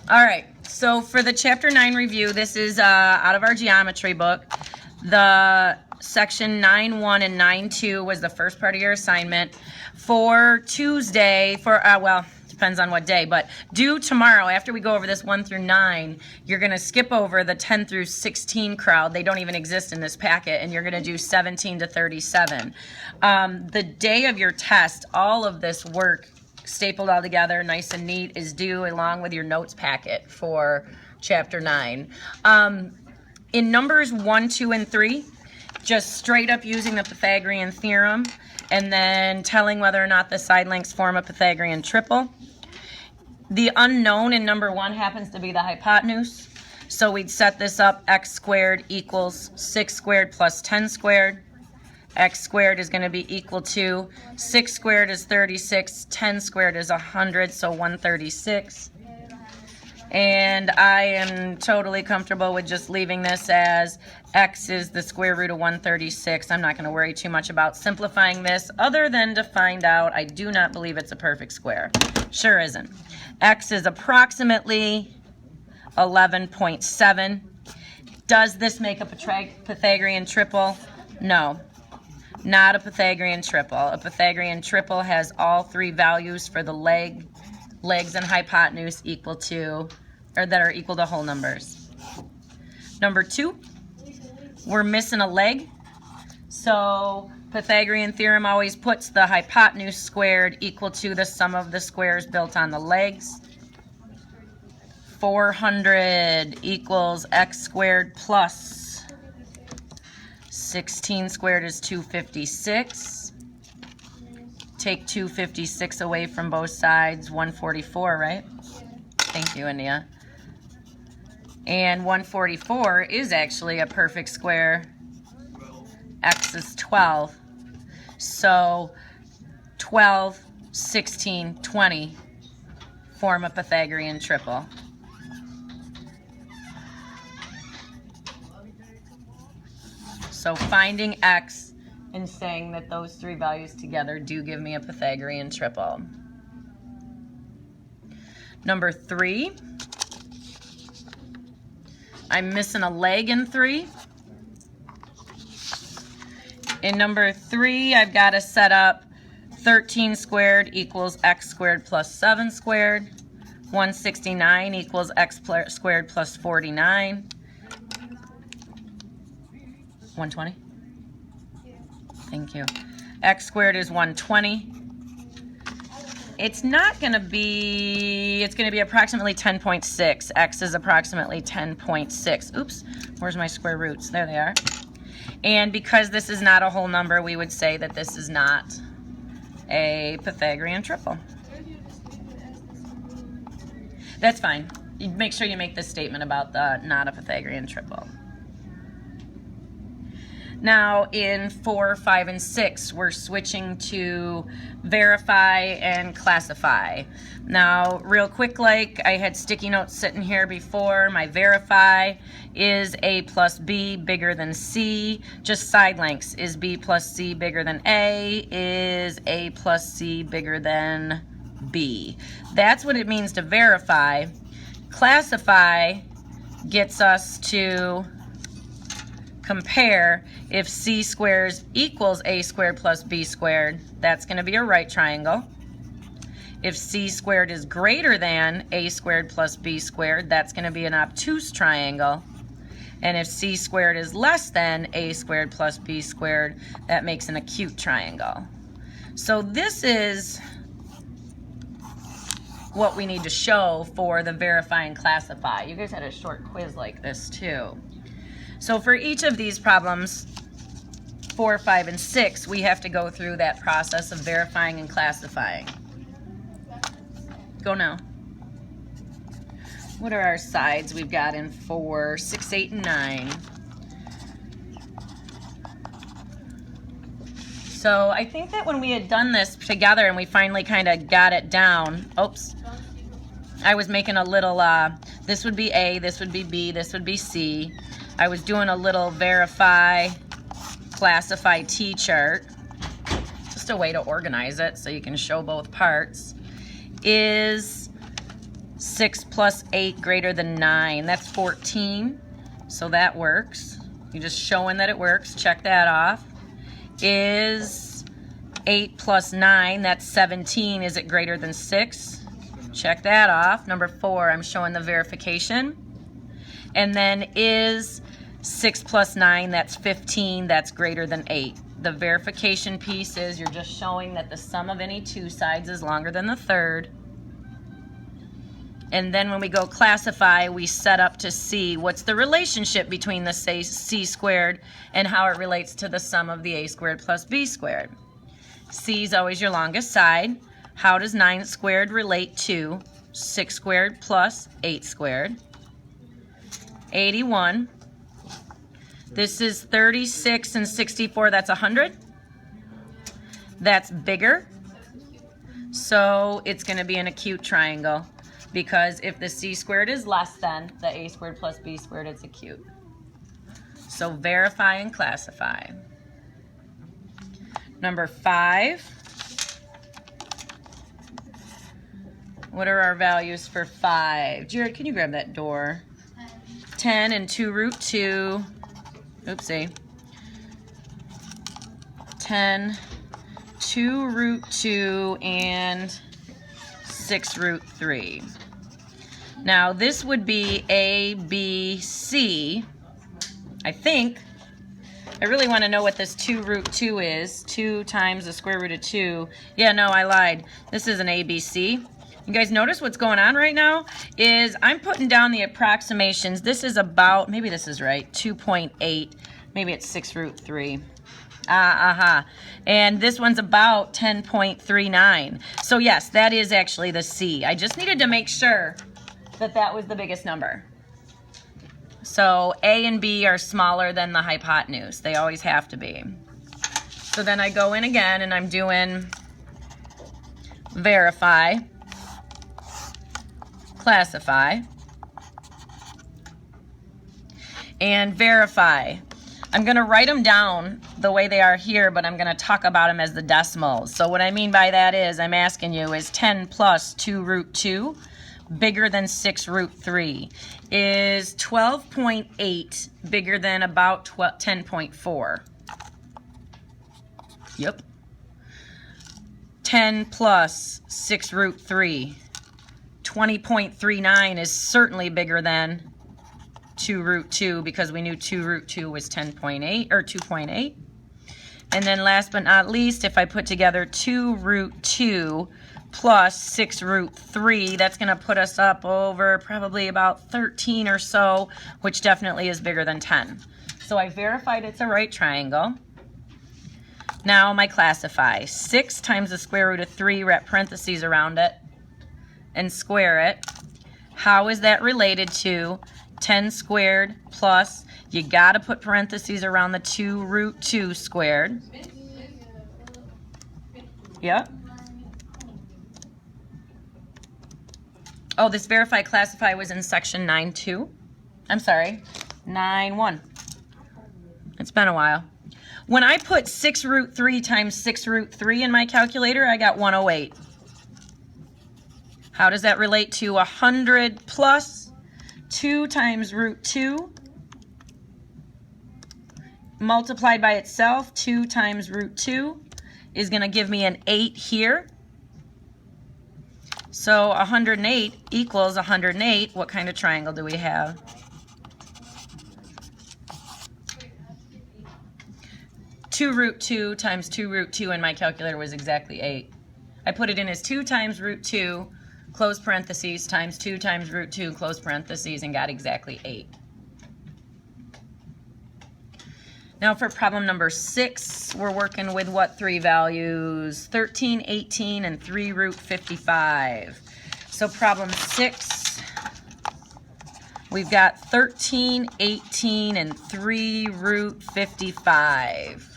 All right, so for the Chapter 9 review, this is out of our geometry book. The section 9.1 and 9.2 was the first part of your assignment. For Tuesday, well, depends on what day, but due tomorrow, after we go over this 1 through 9, you're going to skip over the 10 through 16 crowd. They don't even exist in this packet, and you're going to do 17 to 37. The day of your test, all of this work stapled all together, nice and neat, is due along with your notes packet for Chapter 9. In numbers 1, 2, and 3, just straight up using the Pythagorean theorem and then telling whether or not the side lengths form a Pythagorean triple. The unknown in number 1 happens to be the hypotenuse. So we'd set this up, x squared equals 6 squared plus 10 squared. X squared is going to be equal to 6 squared is 36, 10 squared is 100, so 136. And I am totally comfortable with just leaving this as x is the square root of 136. I'm not going to worry too much about simplifying this other than to find out I do not believe it's a perfect square. Sure isn't. X is approximately 11.7. Does this make a Pythagorean triple? No. Not a Pythagorean triple. A Pythagorean triple has all 3 values for the legs and hypotenuse equal to, or that are equal to whole numbers. Number 2, we're missing a leg. So Pythagorean theorem always puts the hypotenuse squared equal to the sum of the squares built on the legs. 400 equals x squared plus 16 squared is 256. Take 256 away from both sides, 144, right? Thank you, India. And 144 is actually a perfect square. X is 12. So 12, 16, 20 form a Pythagorean triple. So finding x and saying that those 3 values together do give me a Pythagorean triple. Number 3, I'm missing a leg in 3. In number 3, I've got to set up 13 squared equals x squared plus 7 squared. 169 equals x squared plus 49. 120? Thank you. X squared is 120. It's not going to be, it's going to be approximately 10.6. X is approximately 10.6. Oops, where's my square roots? There they are. And because this is not a whole number, we would say that this is not a Pythagorean triple. That's fine. You make sure you make this statement about the not a Pythagorean triple. Now in 4, 5, and 6, we're switching to verify and classify. Now, real quick, like I had sticky notes sitting here before, my verify is A plus B bigger than C. Just side lengths. Is B plus C bigger than A? Is A plus C bigger than B? That's what it means to verify. Classify gets us to compare. If C squares equals A squared plus B squared, that's going to be a right triangle. If C squared is greater than A squared plus B squared, that's going to be an obtuse triangle. And if C squared is less than A squared plus B squared, that makes an acute triangle. So this is what we need to show for the verify and classify. You guys had a short quiz like this too. So for each of these problems, 4, 5, and 6, we have to go through that process of verifying and classifying. Go now. What are our sides we've got in 4, 6, 8, and 9? So I think that when we had done this together and we finally kind of got it down, oops, I was making a little, this would be A, this would be B, this would be C. I was doing a little verify, classify T-chart, just a way to organize it so you can show both parts. Is 6 plus 8 greater than 9. That's 14. So that works. You're just showing that it works. Check that off. Is 8 plus 9, that's 17. Is it greater than 6? Check that off. Number 4, I'm showing the verification. And then is 6 plus 9, that's 15. That's greater than 8. The verification piece is you're just showing that the sum of any two sides is longer than the third. And then when we go classify, we set up to see what's the relationship between the c squared and how it relates to the sum of the a squared plus b squared. C is always your longest side. How does 9 squared relate to 6 squared plus 8 squared? 81. This is 36 and 64, that's 100. That's bigger. So it's going to be an acute triangle. Because if the c squared is less than the a squared plus b squared, it's acute. So verify and classify. Number 5. What are our values for 5? Jared, can you grab that door? 10 and 2 root 2. Oopsie. 10, 2 root 2, and 6 root 3. Now this would be A, B, C, I think. I really want to know what this 2 root 2 is. 2 times the square root of 2. Yeah, no, I lied. This is an ABC. You guys notice what's going on right now? Is I'm putting down the approximations. This is about, maybe this is right, 2.8. Maybe it's 6 root 3. And this one's about 10.39. So yes, that is actually the C. I just needed to make sure that that was the biggest number. So A and B are smaller than the hypotenuse. They always have to be. So then I go in again and I'm doing verify, classify, and verify. I'm going to write them down the way they are here, but I'm going to talk about them as the decimals. So what I mean by that is, I'm asking you, is 10 plus 2 root 2 bigger than 6 root 3? Is 12.8 bigger than about 10.4? Yep. 10 plus 6 root 3. 20.39 is certainly bigger than 2 root 2 because we knew 2 root 2 was 10.8 or 2.8. And then last but not least, if I put together 2 root 2 plus 6 root 3, that's going to put us up over probably about 13 or so, which definitely is bigger than 10. So I verified it's a right triangle. Now my classify. 6 times the square root of 3, wrap parentheses around it, and square it. How is that related to 10 squared plus, you got to put parentheses around the 2 root 2 squared. Yep. Oh, this verify classify was in section 9.2. I'm sorry, 9.1. It's been a while. When I put 6 root 3 times 6 root 3 in my calculator, I got 108. How does that relate to 100 plus 2 times root 2 multiplied by itself? 2 times root 2 is going to give me an 8 here. So 108 equals 108. What kind of triangle do we have? Two root 2 times 2 root 2 in my calculator was exactly 8. I put it in as 2 times root 2, close parentheses, times 2 times root 2, close parentheses, and got exactly 8. Now for problem number 6, we're working with what 3 values? 13, 18, and 3 root 55. So problem 6, we've got 13, 18, and 3 root 55.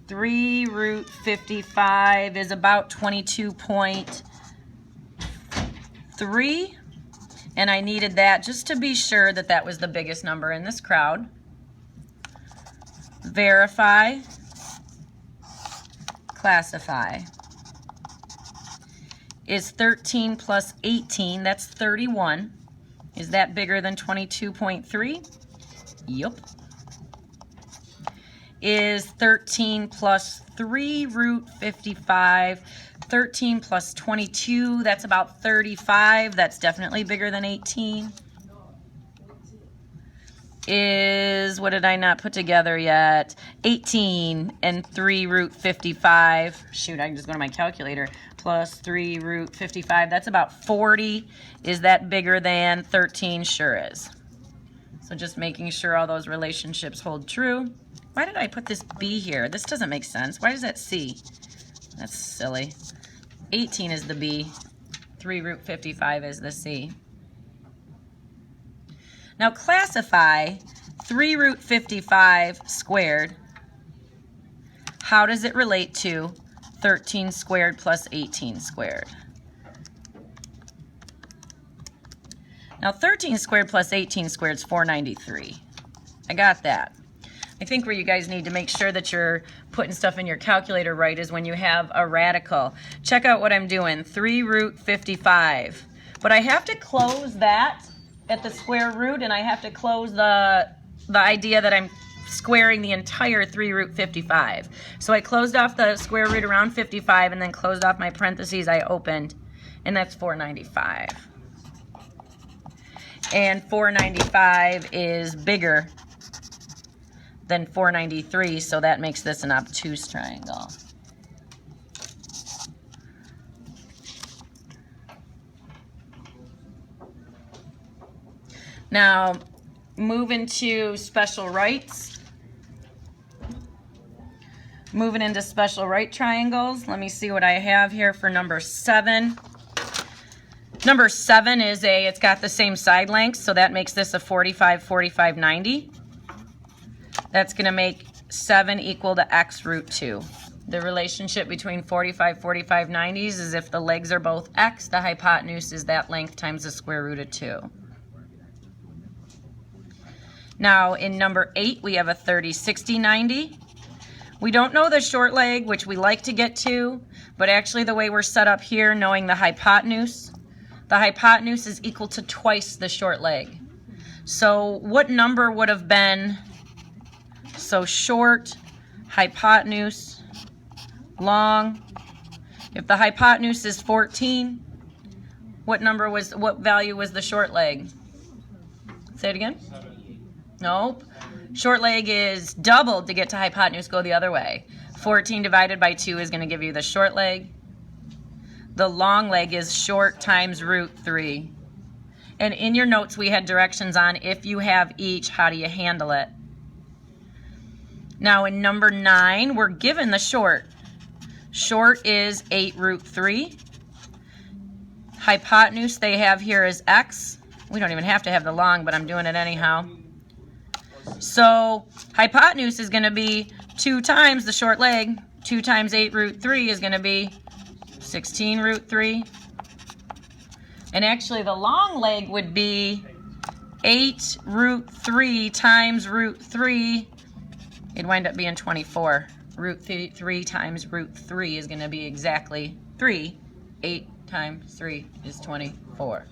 3 root 55 is about 22.3. And I needed that just to be sure that that was the biggest number in this crowd. Verify, classify. is 13 plus 18. That's 31. Is that bigger than 22.3? Yup. Is 13 plus 3 root 55. 13 plus 22, that's about 35. That's definitely bigger than 18. Is, what did I not put together yet? 18 and 3 root 55. Shoot, I can just go to my calculator. Plus 3 root 55, that's about 40. Is that bigger than 13? Sure is. So just making sure all those relationships hold true. Why did I put this B here? This doesn't make sense. Why is that C? That's silly. 18 is the B. 3 root 55 is the C. Now classify 3 root 55 squared. How does it relate to 13 squared plus 18 squared? Now 13 squared plus 18 squared is 493. I got that. I think where you guys need to make sure that you're putting stuff in your calculator right is when you have a radical. Check out what I'm doing, 3 root 55. But I have to close that at the square root, and I have to close the idea that I'm squaring the entire 3 root 55. So I closed off the square root around 55 and then closed off my parentheses I opened, and that's 495. And 495 is bigger than 493, so that makes this an obtuse triangle. Now, moving to special rights. Moving into special right triangles. Let me see what I have here for number 7. Number 7 is it's got the same side lengths, so that makes this a 45, 45, 90. That's going to make 7 equal to x root 2. The relationship between 45, 45, 90s is if the legs are both x, the hypotenuse is that length times the square root of 2. Now in number 8 we have a 30, 60, 90. We don't know the short leg, which we like to get to, but actually the way we're set up here, knowing the hypotenuse is equal to twice the short leg. So what number would have been, so short, hypotenuse, long. If the hypotenuse is 14, what value was the short leg? Say it again? Nope. Short leg is doubled to get to hypotenuse, go the other way. 14 divided by 2 is going to give you the short leg. The long leg is short times root 3. And in your notes we had directions on if you have each, how do you handle it? Now in number 9, we're given the short. Short is 8 root 3. Hypotenuse they have here is x. We don't even have to have the long, but I'm doing it anyhow. So hypotenuse is going to be 2 times the short leg. 2 times 8 root 3 is going to be 16 root 3. And actually the long leg would be 8 root 3 times root 3. It'd wind up being 24. Root 3 times root 3 is going to be exactly 3. 8 times 3 is 24.